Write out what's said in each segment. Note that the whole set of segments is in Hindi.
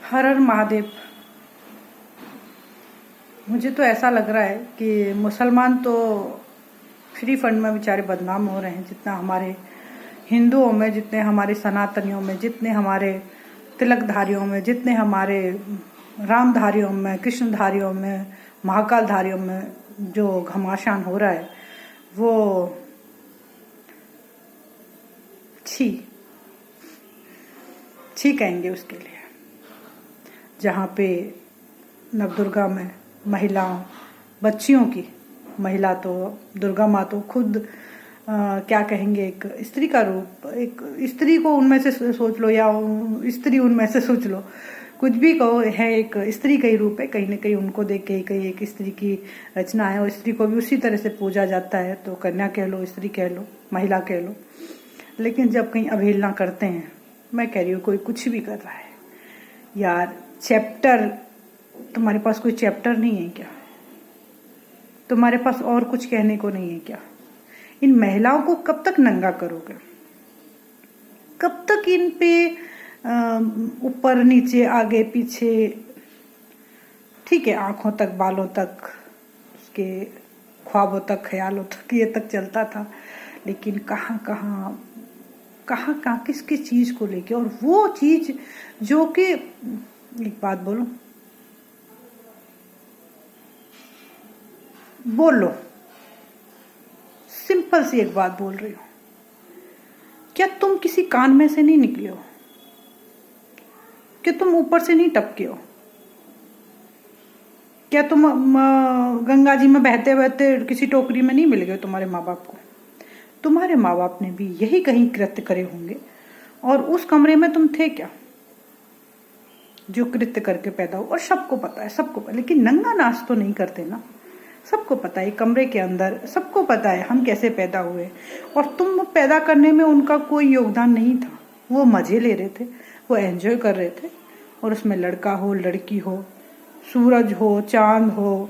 हर हर महादेव। मुझे तो ऐसा लग रहा है कि मुसलमान तो फ्री फंड में बेचारे बदनाम हो रहे हैं, जितना हमारे हिंदुओं में, जितने हमारे सनातनियों में, जितने हमारे तिलकधारियों में, जितने हमारे रामधारियों में, कृष्णधारियों में, महाकालधारियों में जो घमासान हो रहा है वो छी छी कहेंगे उसके लिए। जहाँ पे नवदुर्गा में महिलाओं, बच्चियों की, महिला तो दुर्गा माँ तो खुद क्या कहेंगे, एक स्त्री का रूप, एक स्त्री को उनमें से सोच लो या स्त्री उनमें से सोच लो, कुछ भी कहो, है एक स्त्री का ही रूप है। कहीं ना कहीं उनको देख के कहीं एक स्त्री की रचना है और स्त्री को भी उसी तरह से पूजा जाता है। तो कन्या कह लो, स्त्री कह लो, महिला कह लो। लेकिन जब कहीं अवहेलना करते हैं, मैं कह रही हूँ कोई कुछ भी कर रहा है यार, चैप्टर, तुम्हारे पास कोई चैप्टर नहीं है क्या? तुम्हारे पास और कुछ कहने को नहीं है क्या? इन महिलाओं को कब तक नंगा करोगे? कब तक इन पे ऊपर नीचे आगे पीछे, ठीक है, आंखों तक, बालों तक, उसके ख्वाबों तक, ख्यालों तक, ये तक चलता था। लेकिन कहाँ कहाँ किस किस चीज को लेके, और वो चीज जो कि, एक बात बोलो, बोलो, सिंपल सी एक बात बोल रही हो, क्या तुम किसी कान में से नहीं निकले हो? क्या तुम ऊपर से नहीं टपके हो? क्या तुम गंगा जी में बहते बहते किसी टोकरी में नहीं मिल गए तुम्हारे माँ बाप को? तुम्हारे माँ बाप ने भी यही कहीं कृत्य करे होंगे, और उस कमरे में तुम थे क्या जो कृत्य करके पैदा हो? और सबको पता है, सबको पता, लेकिन नंगा नाच तो नहीं करते ना। सबको पता है कमरे के अंदर, सबको पता है हम कैसे पैदा हुए, और तुम पैदा करने में उनका कोई योगदान नहीं था। वो मजे ले रहे थे, वो एंजॉय कर रहे थे, और उसमें लड़का हो, लड़की हो, सूरज हो, चांद हो,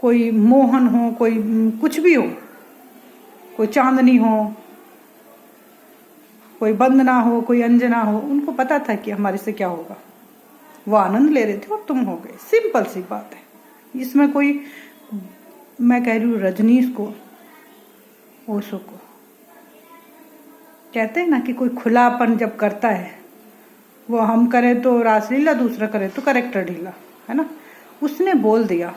कोई मोहन हो, कोई कुछ भी हो, कोई चांदनी हो, कोई वंदना हो, कोई अंजना हो, उनको पता था कि हमारे से क्या होगा। वो आनंद ले रहे थे और तुम हो गए। सिंपल सी बात है, इसमें कोई, मैं कह रही हूँ रजनीश को, ओशो को, कहते हैं ना कि कोई खुलापन जब करता है, वो हम करें तो रासलीला, दूसरा करे तो करेक्टर ढीला, है ना। उसने बोल दिया,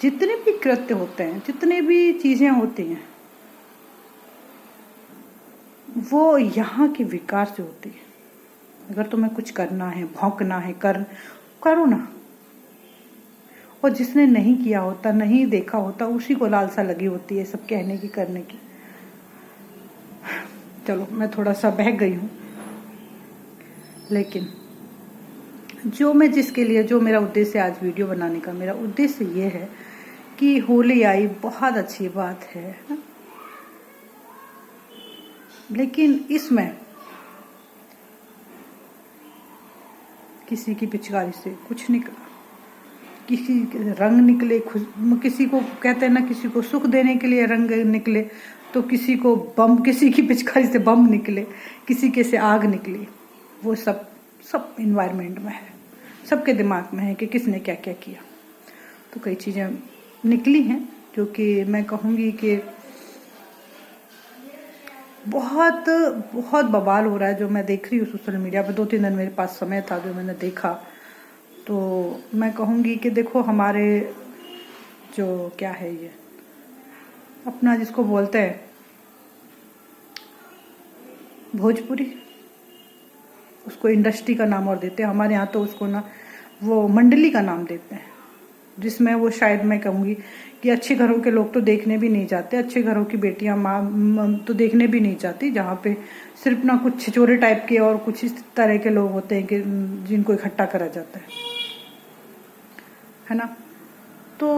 जितने भी कृत्य होते हैं, जितने भी चीजें होती हैं, वो यहाँ के विकार से होती है। अगर तुम्हें कुछ करना है, भौंकना है, करो ना। और जिसने नहीं किया होता, नहीं देखा होता, उसी को लालसा लगी होती है सब कहने की, करने की। चलो, मैं थोड़ा सा बहक गई हूँ, लेकिन जो मैं जिसके लिए, जो मेरा उद्देश्य आज वीडियो बनाने का, मेरा उद्देश्य ये है कि होली आई, बहुत अच्छी बात है, लेकिन इसमें किसी की पिचकारी से कुछ निकला, किसी के रंग निकले, किसी को कहते हैं ना, किसी को सुख देने के लिए रंग निकले, तो किसी को बम, किसी की पिचकारी से बम निकले, किसी के से आग निकली। वो सब इन्वायरमेंट में है, सबके दिमाग में है कि किसने क्या क्या किया। तो कई चीज़ें निकली हैं जो कि मैं कहूँगी कि बहुत बहुत बवाल हो रहा है, जो मैं देख रही हूँ सोशल मीडिया पर। 2-3 दिन मेरे पास समय था, जो मैंने देखा, तो मैं कहूँगी कि देखो, हमारे जो क्या है, ये अपना जिसको बोलते हैं भोजपुरी, उसको इंडस्ट्री का नाम और देते हैं। हमारे यहाँ तो उसको ना वो मंडली का नाम देते हैं, जिसमें वो, शायद मैं कहूँगी कि अच्छे घरों के लोग तो देखने भी नहीं जाते, अच्छे घरों की बेटियां, माँ तो देखने भी नहीं जाती, जहाँ पे सिर्फ ना कुछ छिचोरे टाइप के और कुछ इस तरह के लोग होते हैं कि जिनको इकट्ठा करा जाता है ना। तो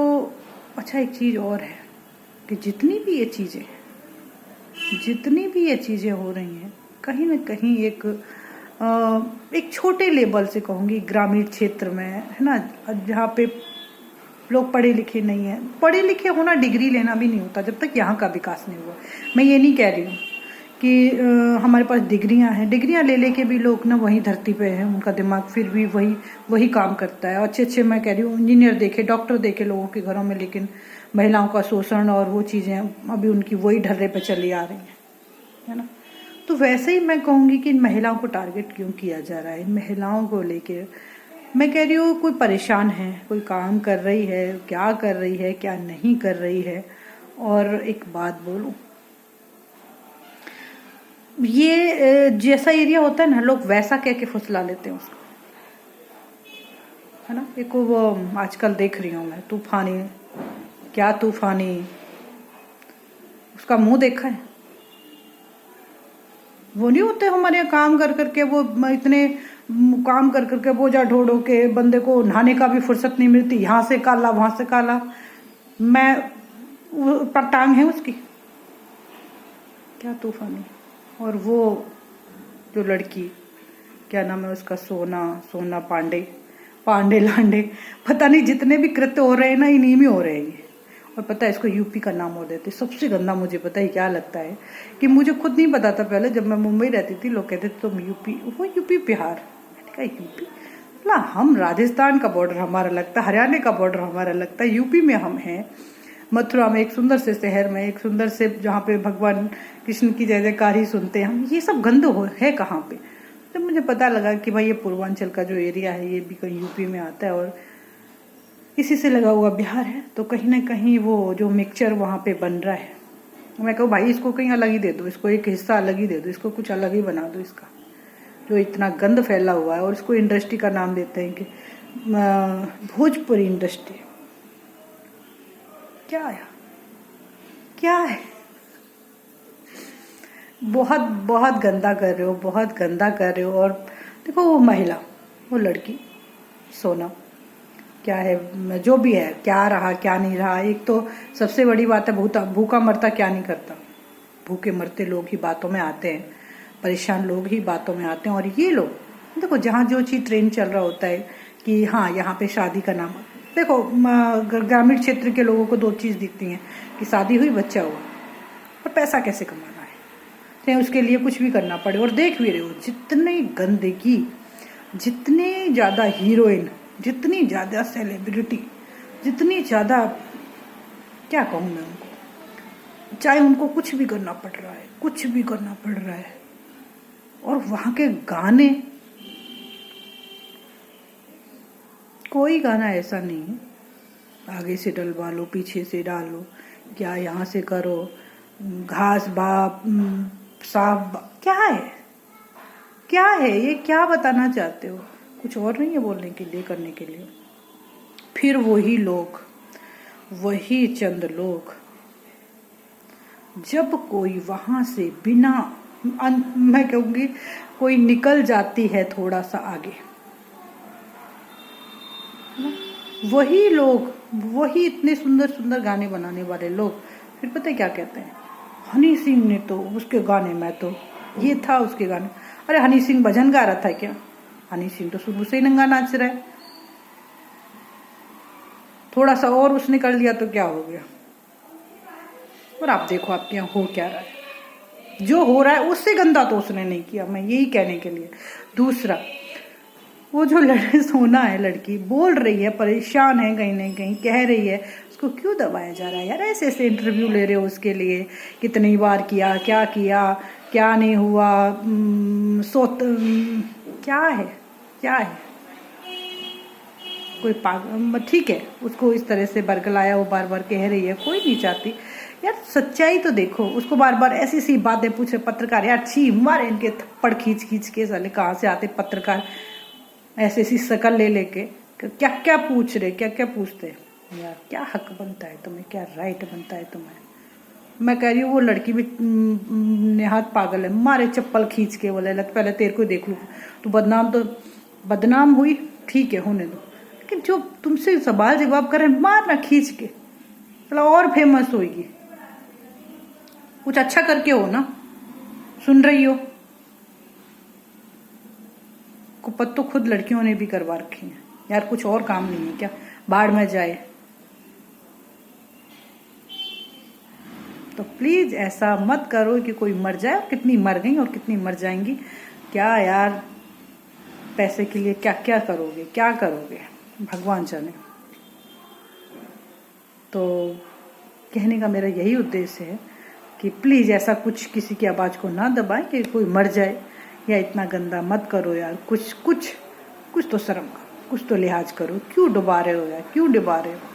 अच्छा, एक चीज़ और है कि जितनी भी ये चीज़ें हो रही हैं, कहीं ना कहीं एक छोटे लेवल से कहूँगी, ग्रामीण क्षेत्र में, है ना, जहाँ पे लोग पढ़े लिखे नहीं हैं। पढ़े लिखे होना, डिग्री लेना भी नहीं होता जब तक यहाँ का विकास नहीं हुआ। मैं ये नहीं कह रही हूँ कि हमारे पास डिग्रियां हैं, डिग्रियां ले लेके भी लोग ना वही धरती पे हैं, उनका दिमाग फिर भी वही काम करता है। अच्छे अच्छे, मैं कह रही हूँ, इंजीनियर देखे, डॉक्टर देखे लोगों के घरों में, लेकिन महिलाओं का शोषण और वो चीजें अभी उनकी वही ढर्रे पे चली आ रही है ना। तो वैसे ही मैं कहूंगी कि इन महिलाओं को टारगेट क्यों किया जा रहा है। इन महिलाओं को लेके मैं कह रही हूँ, कोई परेशान है, कोई काम कर रही है, क्या कर रही है, क्या नहीं कर रही है। और एक बात बोलूं, ये जैसा एरिया होता है ना, लोग वैसा कह के फुसला लेते हैं उसको, है ना। एक वो आजकल देख रही हूँ मैं, तूफानी, क्या तूफानी, उसका मुंह देखा है। वो नहीं होते हमारे यहाँ काम कर करके, वो इतने काम कर करके बोझा ढो ढो के, बंदे को नहाने का भी फुर्सत नहीं मिलती, यहाँ से काला वहां से काला। पर टांग है उसकी, क्या तूफानी। और वो जो लड़की, क्या नाम है उसका, सोना पांडे लांडे, पता नहीं जितने भी कृत्य हो रहे हैं ना, इन्हीं में हो रहे हैं। और पता है, इसको यूपी का नाम और देते। सबसे गंदा मुझे पता है क्या लगता है, कि मुझे खुद नहीं पता था पहले, जब मैं मुंबई रहती थी, लोग कहते थे तुम यूपी, वो यूपी बिहार, मैंने कहा यूपी ना, हम राजस्थान का बॉर्डर हमारा लगता है, हरियाणा का बॉर्डर हमारा लगता है, यूपी में हम हैं, मथुरा में, एक सुंदर से शहर में, एक सुंदर से, जहाँ पे भगवान कृष्ण की जय जयकार ही सुनते हैं हम। ये सब गंद है कहाँ पे। तो मुझे पता लगा कि भाई ये पूर्वांचल का जो एरिया है, ये भी कहीं यूपी में आता है, और इसी से लगा हुआ बिहार है। तो कहीं ना कहीं वो जो मिक्सचर वहाँ पे बन रहा है, मैं कहूँ भाई इसको कहीं अलग ही दे दो, इसको एक हिस्सा अलग ही दे दो, इसको कुछ अलग ही बना दो, इसका जो इतना गंद फैला हुआ है। और इसको इंडस्ट्री का नाम देते हैं कि भोजपुरी इंडस्ट्री। क्या है, बहुत बहुत गंदा कर रहे हो, बहुत गंदा कर रहे हो। और देखो वो महिला, वो लड़की सोना, क्या है, जो भी है, क्या रहा क्या नहीं रहा। एक तो सबसे बड़ी बात है, भूखा मरता क्या नहीं करता। भूखे मरते लोग ही बातों में आते हैं, परेशान लोग ही बातों में आते हैं। और ये लोग देखो, जहाँ जो चीज ट्रेंड चल रहा होता है कि हाँ यहाँ पे शादी का नाम, देखो ग्रामीण क्षेत्र के लोगों को दो चीज दिखती हैं, कि शादी हुई, बच्चा हुआ, और पैसा कैसे कमाना है, चाहे उसके लिए कुछ भी करना पड़े। और देख भी रहे हो जितनी गंदगी, जितने ज्यादा हीरोइन, जितनी ज्यादा सेलिब्रिटी, जितनी ज्यादा, क्या कहूँ मैं उनको, चाहे उनको कुछ भी करना पड़ रहा है, कुछ भी करना पड़ रहा है। और वहां के गाने, कोई गाना ऐसा नहीं है आगे से डलवा लो, पीछे से डालो, क्या यहाँ से करो, घास बाप साफ क्या है ये, क्या बताना चाहते हो। कुछ और नहीं है बोलने के लिए, करने के लिए। फिर वही लोग, वही चंद लोग, जब कोई वहां से बिना, मैं कहूंगी कोई निकल जाती है थोड़ा सा आगे, वही लोग, वही इतने सुंदर सुंदर गाने बनाने वाले लोग, फिर पता है क्या कहते हैं, हनी सिंह ने तो उसके गाने में तो ये था, उसके गाने। अरे हनी सिंह भजन गा रहा था क्या? हनी सिंह तो शुरू से ही नंगा नाच रहा है, थोड़ा सा और उसने कर लिया तो क्या हो गया। और आप देखो आपके यहाँ हो क्या रहा है, जो हो रहा है उससे गंदा तो उसने नहीं किया, मैं यही कहने के लिए। दूसरा, वो जो सोना है, लड़की बोल रही है, परेशान है, कहीं ना कहीं कह रही है, उसको क्यों दबाया जा रहा है यार? ऐसे ऐसे इंटरव्यू ले रहे हो उसके लिए, कितनी बार किया, क्या नहीं हुआ, क्या है कोई पागल, ठीक है, उसको इस तरह से बरगलाया, वो बार बार कह रही है, कोई नहीं चाहती यार, सच्चाई तो देखो। उसको बार बार ऐसी सी बातें पूछे पत्रकार, यार छी मारे इनके थप्पड़ खींच खींच के, साले कहाँ से आते पत्रकार ऐसी सी शकल ले लेके, क्या क्या पूछ रहे, क्या क्या पूछते यार। क्या हक बनता है तुम्हें, क्या राइट बनता है तुम्हें? मैं कह रही हूँ वो लड़की भी नेहात पागल है, मारे चप्पल खींच के, बोले पहले तेरे को देख लूँ, तो बदनाम हुई, ठीक है होने दो, लेकिन जो तुमसे सवाल जवाब करे मारना खींच के, मतलब और फेमस होगी। कुछ अच्छा करके हो ना, सुन रही हो, कुपत तो खुद लड़कियों ने भी करवा रखी है यार, कुछ और काम नहीं है क्या? बाढ़ में जाए, तो प्लीज़ ऐसा मत करो कि कोई मर जाए, और कितनी मर गई और कितनी मर जाएंगी। क्या यार, पैसे के लिए क्या क्या करोगे, क्या करोगे, भगवान जाने। तो कहने का मेरा यही उद्देश्य है कि प्लीज़ ऐसा कुछ किसी की आवाज़ को ना दबाएं कि कोई मर जाए, या इतना गंदा मत करो यार। कुछ तो शर्म करो, कुछ तो लिहाज करो। क्यों डुबा रहे हो यार, क्यों डुबा रहे हो।